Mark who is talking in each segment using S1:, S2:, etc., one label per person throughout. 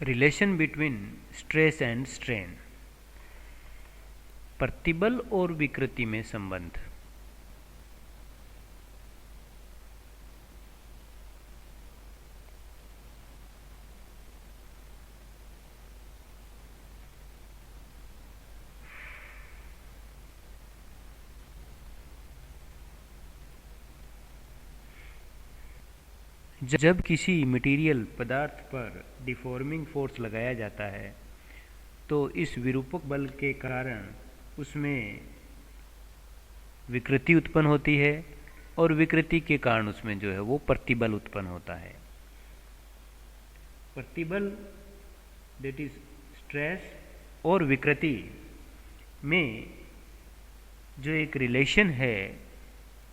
S1: Relation between stress and strain, प्रतिबल और विकृति में संबंध। जब किसी मटेरियल पदार्थ पर डिफॉर्मिंग फोर्स लगाया जाता है तो इस विरूपक बल के कारण उसमें विकृति उत्पन्न होती है और विकृति के कारण उसमें जो है वो प्रतिबल उत्पन्न होता है। प्रतिबल दैट इज स्ट्रेस और विकृति में जो एक रिलेशन है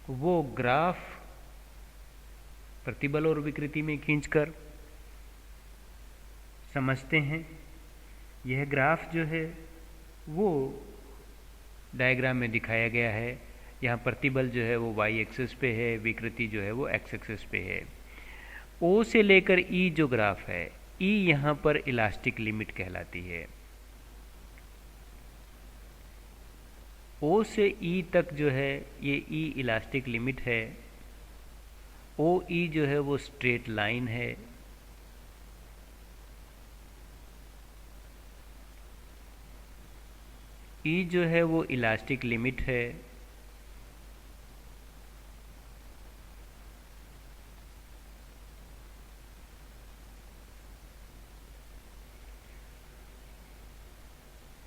S1: वो ग्राफ प्रतिबल और विकृति में खींचकर समझते हैं। यह ग्राफ जो है वो डायग्राम में दिखाया गया है। यहाँ प्रतिबल जो है वो वाई एक्सिस पे है, विकृति जो है वो एक्स एक्सिस पे है। ओ से लेकर ई जो ग्राफ है, ई यहाँ पर इलास्टिक लिमिट कहलाती है। ओ से ई तक जो है ये ई इलास्टिक लिमिट है। ओ ई जो है वो स्ट्रेट लाइन है। ई जो है वो इलास्टिक लिमिट है।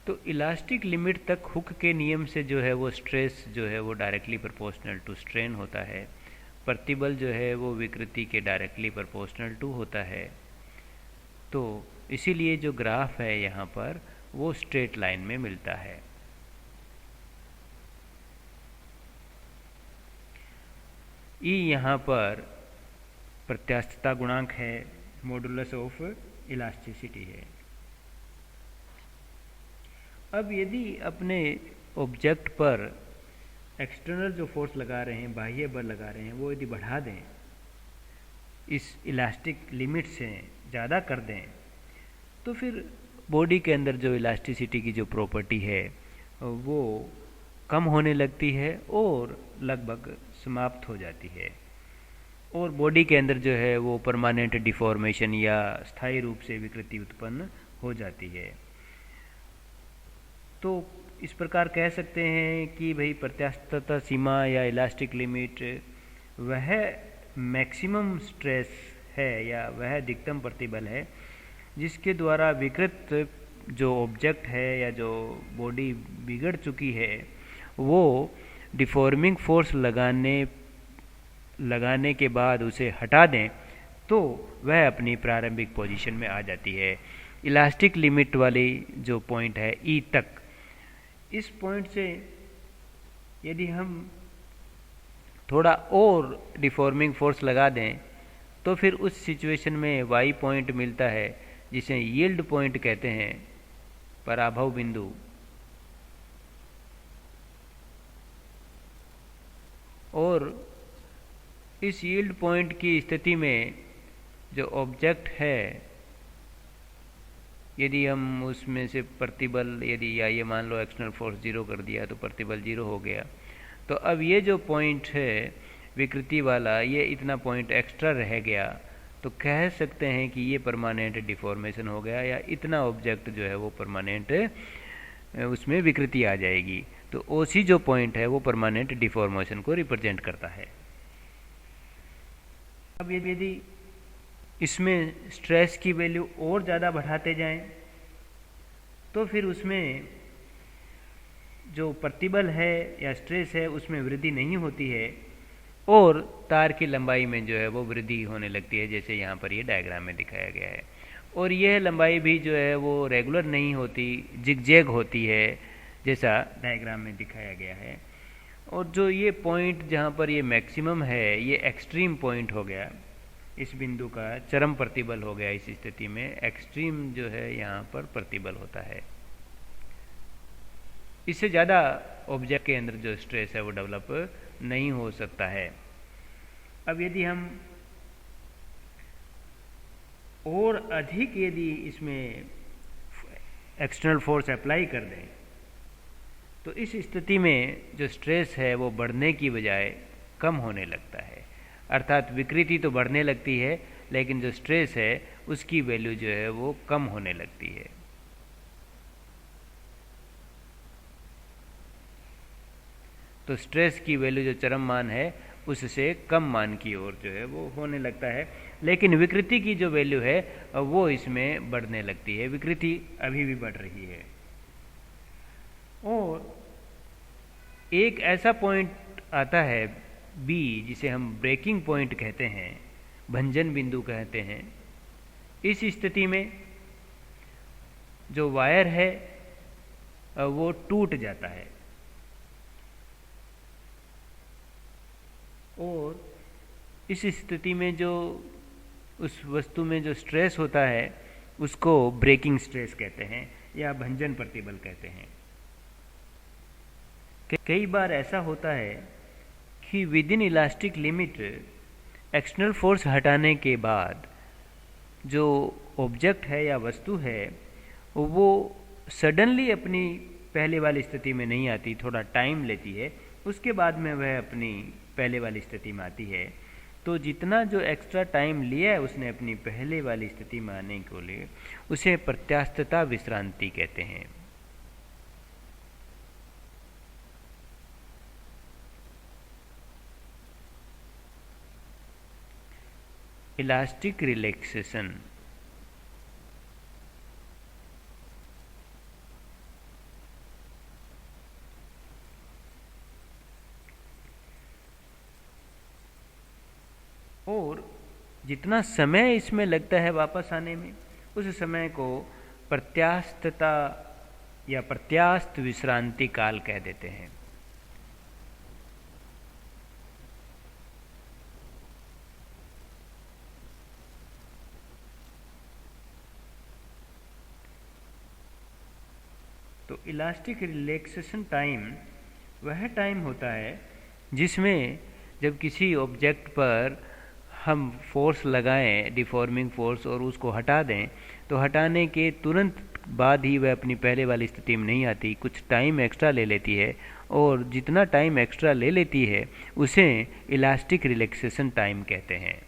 S1: तो इलास्टिक लिमिट तक हुक के नियम से जो है वो स्ट्रेस जो है वो डायरेक्टली प्रोपोर्शनल टू स्ट्रेन होता है। प्रतिबल जो है वो विकृति के डायरेक्टली प्रोपोर्शनल टू होता है। तो इसीलिए जो ग्राफ है यहाँ पर वो स्ट्रेट लाइन में मिलता है। ई यहाँ पर प्रत्यास्थता गुणांक है, मॉडुलस ऑफ इलास्टिसिटी है। अब यदि अपने ऑब्जेक्ट पर एक्सटर्नल जो फोर्स लगा रहे हैं, बाह्य बल लगा रहे हैं, वो यदि बढ़ा दें, इस इलास्टिक लिमिट से ज़्यादा कर दें, तो फिर बॉडी के अंदर जो इलास्टिसिटी की जो प्रॉपर्टी है वो कम होने लगती है और लगभग समाप्त हो जाती है और बॉडी के अंदर जो है वो परमानेंट डिफॉर्मेशन या स्थायी रूप से विकृति उत्पन्न हो जाती है। तो इस प्रकार कह सकते हैं कि भाई प्रत्यास्थता सीमा या इलास्टिक लिमिट वह मैक्सिमम स्ट्रेस है या वह अधिकतम प्रतिबल है जिसके द्वारा विकृत जो ऑब्जेक्ट है या जो बॉडी बिगड़ चुकी है वो डिफॉर्मिंग फोर्स लगाने के बाद उसे हटा दें तो वह अपनी प्रारंभिक पोजीशन में आ जाती है। इलास्टिक लिमिट वाली जो पॉइंट है ई तक, इस पॉइंट से यदि हम थोड़ा और डिफॉर्मिंग फोर्स लगा दें तो फिर उस सिचुएशन में वाई पॉइंट मिलता है जिसे यील्ड पॉइंट कहते हैं, पराभव बिंदु। और इस यील्ड पॉइंट की स्थिति में जो ऑब्जेक्ट है, यदि हम उसमें से प्रतिबल यदि या ये मान लो एक्सटर्नल फोर्स जीरो कर दिया तो प्रतिबल जीरो हो गया। तो अब ये जो पॉइंट है विकृति वाला, ये इतना पॉइंट एक्स्ट्रा रह गया तो कह सकते हैं कि ये परमानेंट डिफॉर्मेशन हो गया या इतना ऑब्जेक्ट जो है वो परमानेंट उसमें विकृति आ जाएगी। तो ओसी जो पॉइंट है वो परमानेंट डिफॉर्मेशन को रिप्रेजेंट करता है। अब यदि इसमें स्ट्रेस की वैल्यू और ज़्यादा बढ़ाते जाएं तो फिर उसमें जो प्रतिबल है या स्ट्रेस है उसमें वृद्धि नहीं होती है और तार की लंबाई में जो है वो वृद्धि होने लगती है, जैसे यहाँ पर ये डायग्राम में दिखाया गया है। और यह लंबाई भी जो है वो रेगुलर नहीं होती, जिगजैग होती है, जैसा डायग्राम में दिखाया गया है। और जो ये पॉइंट जहाँ पर ये मैक्सिमम है, ये एक्सट्रीम पॉइंट हो गया, इस बिंदु का चरम प्रतिबल हो गया। इस स्थिति में एक्सट्रीम जो है यहाँ पर प्रतिबल होता है। इससे ज़्यादा ऑब्जेक्ट के अंदर जो स्ट्रेस है वो डेवलप नहीं हो सकता है। अब यदि हम और अधिक यदि इसमें एक्सटर्नल फोर्स अप्लाई कर दें तो इस स्थिति में जो स्ट्रेस है वो बढ़ने की बजाय कम होने लगता है। अर्थात विकृति तो बढ़ने लगती है लेकिन जो स्ट्रेस है उसकी वैल्यू जो है वो कम होने लगती है। तो स्ट्रेस की वैल्यू जो चरम मान है उससे कम मान की ओर जो है वो होने लगता है, लेकिन विकृति की जो वैल्यू है वो इसमें बढ़ने लगती है। विकृति अभी भी बढ़ रही है। और एक ऐसा पॉइंट आता है बी जिसे हम ब्रेकिंग पॉइंट कहते हैं, भंजन बिंदु कहते हैं। इस स्थिति में जो वायर है वो टूट जाता है और इस स्थिति में जो उस वस्तु में जो स्ट्रेस होता है उसको ब्रेकिंग स्ट्रेस कहते हैं या भंजन प्रतिबल कहते हैं। कई बार ऐसा होता है कि with in elastic limit external force हटाने के बाद जो ऑब्जेक्ट है या वस्तु है वो सडनली अपनी पहले वाली स्थिति में नहीं आती, थोड़ा टाइम लेती है, उसके बाद में वह अपनी पहले वाली स्थिति में आती है। तो जितना जो एक्स्ट्रा टाइम लिया है उसने अपनी पहले वाली स्थिति में आने के लिए, उसे प्रत्यास्थता विश्रांति कहते हैं। इलास्टिक रिलैक्सेशन और जितना समय इसमें लगता है वापस आने में, उस समय को प्रत्यास्थता या प्रत्यास्थ विश्रांति काल कह देते हैं। तो इलास्टिक रिलैक्सेशन टाइम वह टाइम होता है जिसमें जब किसी ऑब्जेक्ट पर हम फोर्स लगाएं, डिफॉर्मिंग फोर्स, और उसको हटा दें तो हटाने के तुरंत बाद ही वह अपनी पहले वाली स्थिति में नहीं आती, कुछ टाइम एक्स्ट्रा ले लेती है, और जितना टाइम एक्स्ट्रा ले लेती है उसे इलास्टिक रिलैक्सेशन टाइम कहते हैं।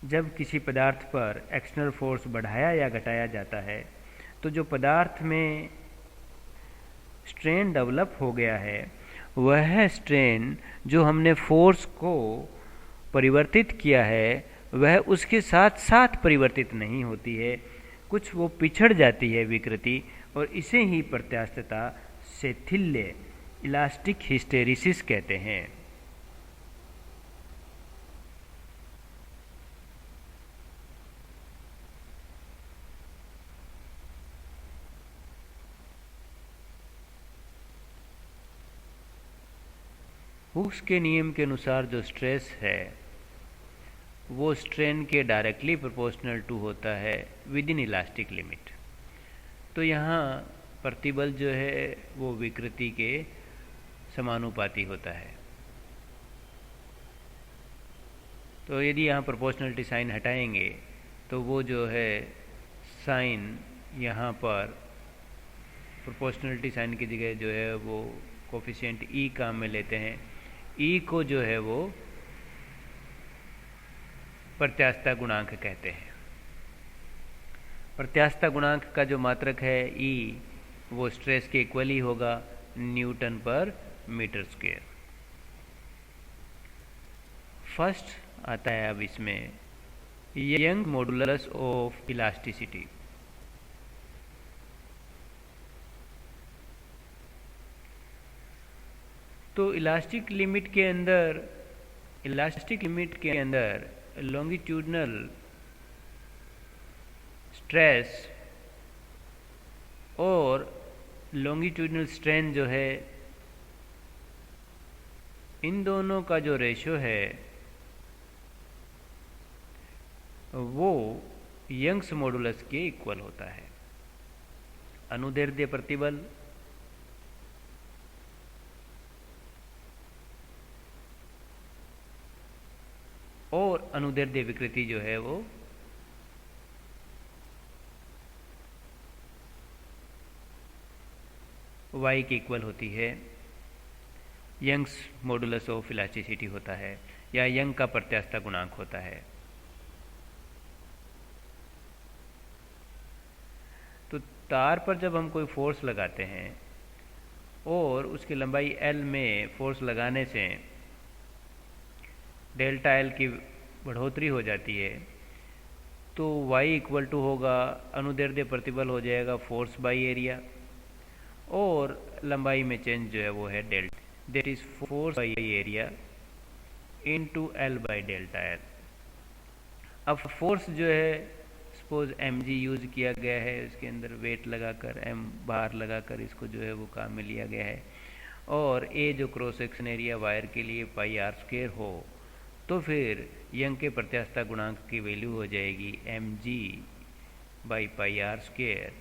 S1: जब किसी पदार्थ पर एक्सटर्नल फोर्स बढ़ाया या घटाया जाता है तो जो पदार्थ में स्ट्रेन डेवलप हो गया है वह स्ट्रेन जो हमने फोर्स को परिवर्तित किया है वह उसके साथ साथ परिवर्तित नहीं होती है, कुछ वो पिछड़ जाती है विकृति, और इसे ही प्रत्यास्थता, शैथिल्य, इलास्टिक हिस्टेरिसिस कहते हैं। हुक्स के नियम के अनुसार जो स्ट्रेस है वो स्ट्रेन के डायरेक्टली प्रोपोर्शनल टू होता है विद इन इलास्टिक लिमिट। तो यहाँ प्रतिबल जो है वो विकृति के समानुपाती होता है। तो यदि यहाँ प्रोपोर्शनलिटी साइन हटाएंगे तो वो जो है साइन यहाँ पर प्रोपोर्शनलिटी साइन की जगह जो है वो कोफिशिएंट ई काम में लेते हैं। ई को जो है वो प्रत्यास्थता गुणांक कहते हैं। प्रत्यास्थता गुणांक का जो मात्रक है ई वो स्ट्रेस के इक्वल ही होगा न्यूटन पर मीटर स्क्वायर। फर्स्ट आता है अब इसमें यंग मॉडुलस ऑफ इलास्टिसिटी। तो इलास्टिक लिमिट के अंदर लॉन्गिट्यूडनल स्ट्रेस और लॉन्गिट्यूडनल स्ट्रेन जो है इन दोनों का जो रेशो है वो यंग्स मॉडुलस के इक्वल होता है। अनुदैर्ध्य प्रतिबल अनुदैर्ध्य विकृति जो है वो y के इक्वल होती है, यंग्स मॉडुलस ऑफ इलास्टिसिटी होता है या यंग का प्रत्यास्थता गुणांक होता है। तो तार पर जब हम कोई फोर्स लगाते हैं और उसकी लंबाई L में फोर्स लगाने से डेल्टा L की बढ़ोतरी हो जाती है, तो y इक्वल टू होगा अनुदैर्ध्य प्रतिबल हो जाएगा फोर्स बाई एरिया, और लंबाई में चेंज जो है वो है delta, that is force by area into L by delta L। अब फोर्स जो है सपोज mg यूज़ किया गया है, इसके अंदर वेट लगाकर m बार लगाकर इसको जो है वो काम में लिया गया है, और a जो क्रॉस सेक्शन एरिया वायर के लिए पाई आर स्क्वायर हो, तो फिर यंग के प्रत्यास्थता गुणांक की वैल्यू हो जाएगी mg by pi r square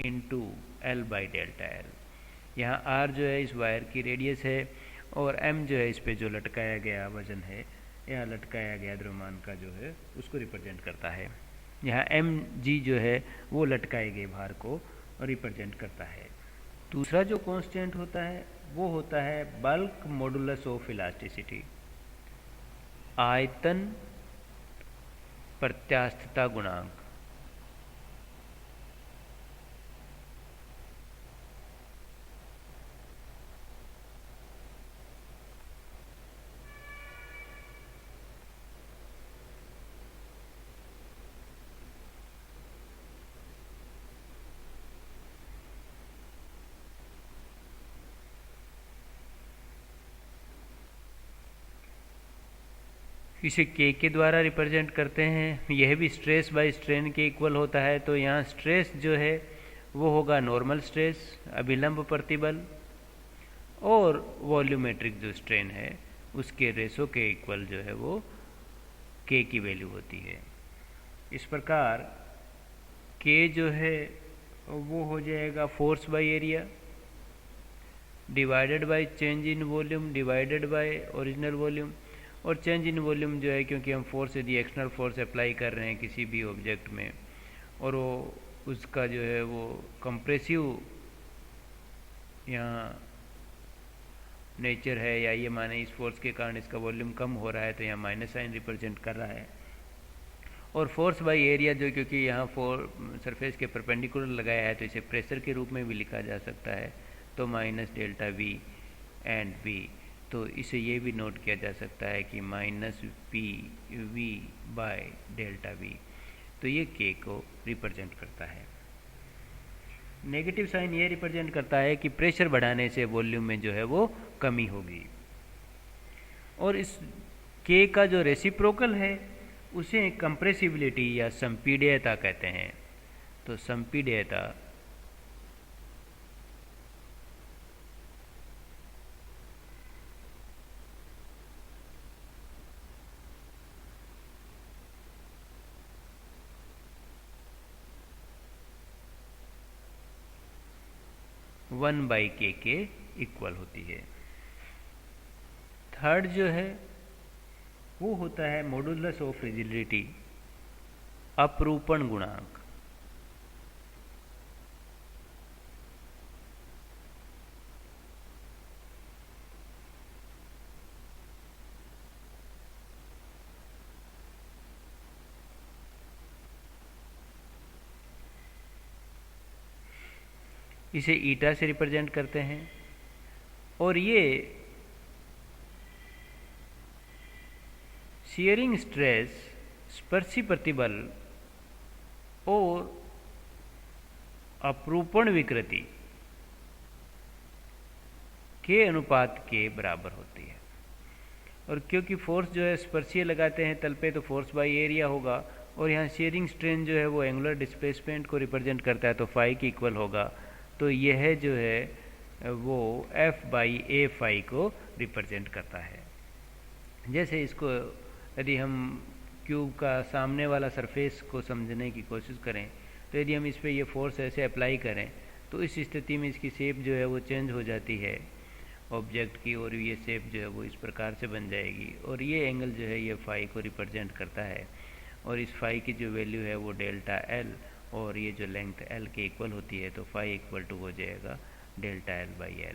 S1: into L by delta L। यहाँ r जो है इस वायर की रेडियस है और m जो है इस पे जो लटकाया गया वजन है या लटकाया गया द्रव्यमान का जो है उसको रिप्रेजेंट करता है। यहाँ mg जो है वो लटकाए गए भार को रिप्रेजेंट करता है। दूसरा जो कांस्टेंट होता है वो होता है बल्क मॉडुलस ऑफ इलास्टिसिटी, आयतन प्रत्यास्थता गुणांक। इसे k के द्वारा रिप्रेजेंट करते हैं। यह भी स्ट्रेस बाय स्ट्रेन के इक्वल होता है। तो यहाँ स्ट्रेस जो है वो होगा नॉर्मल स्ट्रेस, अभिलंब प्रतिबल, और वॉल्यूमेट्रिक जो स्ट्रेन है उसके रेशो के इक्वल जो है वो k की वैल्यू होती है। इस प्रकार k जो है वो हो जाएगा force by area divided by change in volume divided by original volume. और चेंज इन वॉल्यूम जो है क्योंकि हम फोर्स यदि एक्सटर्नल फोर्स अप्लाई कर रहे हैं किसी भी ऑब्जेक्ट में और वो उसका जो है वो कंप्रेसिव यहाँ नेचर है या ये माने इस फोर्स के कारण इसका वॉल्यूम कम हो रहा है, तो यहाँ माइनस साइन रिप्रेजेंट कर रहा है। और फोर्स बाय एरिया जो क्योंकि यहाँ सरफेस के परपेंडिकुलर लगाया है तो इसे प्रेशर के रूप में भी लिखा जा सकता है, तो minus delta V and V. तो इसे ये भी नोट किया जा सकता है कि minus P V by delta we. तो ये के को रिप्रेजेंट करता है। नेगेटिव साइन ये रिप्रेजेंट करता है कि प्रेशर बढ़ाने से वॉल्यूम में जो है वो कमी होगी। और इस के का जो रेसिप्रोकल है उसे कंप्रेसिबिलिटी या संपीड्यता कहते हैं। तो संपीड्यता वन बाई के इक्वल होती है। थर्ड जो है वो होता है मॉडुलस ऑफ रिजिडिटी, अपरूपण गुणांक। इसे ईटा से रिप्रेजेंट करते हैं। और ये शियरिंग स्ट्रेस, स्पर्शी प्रतिबल और अपरूपण विकृति के अनुपात के बराबर होती है। और क्योंकि फोर्स जो है स्पर्शीय लगाते हैं तल पे, तो फोर्स बाई एरिया होगा, और यहाँ शेयरिंग स्ट्रेन जो है वो एंगुलर डिस्प्लेसमेंट को रिप्रेजेंट करता है, तो फाई के इक्वल होगा। तो यह जो है वो एफ बाई ए फाई को रिप्रेजेंट करता है। जैसे इसको यदि हम क्यूब का सामने वाला सरफेस को समझने की कोशिश करें, तो यदि हम इस पर ये फोर्स ऐसे अप्लाई करें तो इस स्थिति में इसकी शेप जो है वो चेंज हो जाती है ऑब्जेक्ट की, और ये शेप जो है वो इस प्रकार से बन जाएगी, और ये एंगल जो है ये फाई को रिप्रेजेंट करता है, और इस फाई की जो वैल्यू है वो डेल्टा एल, और ये जो लेंथ एल के इक्वल होती है, तो फाई इक्वल टू हो जाएगा डेल्टा एल बाई एल।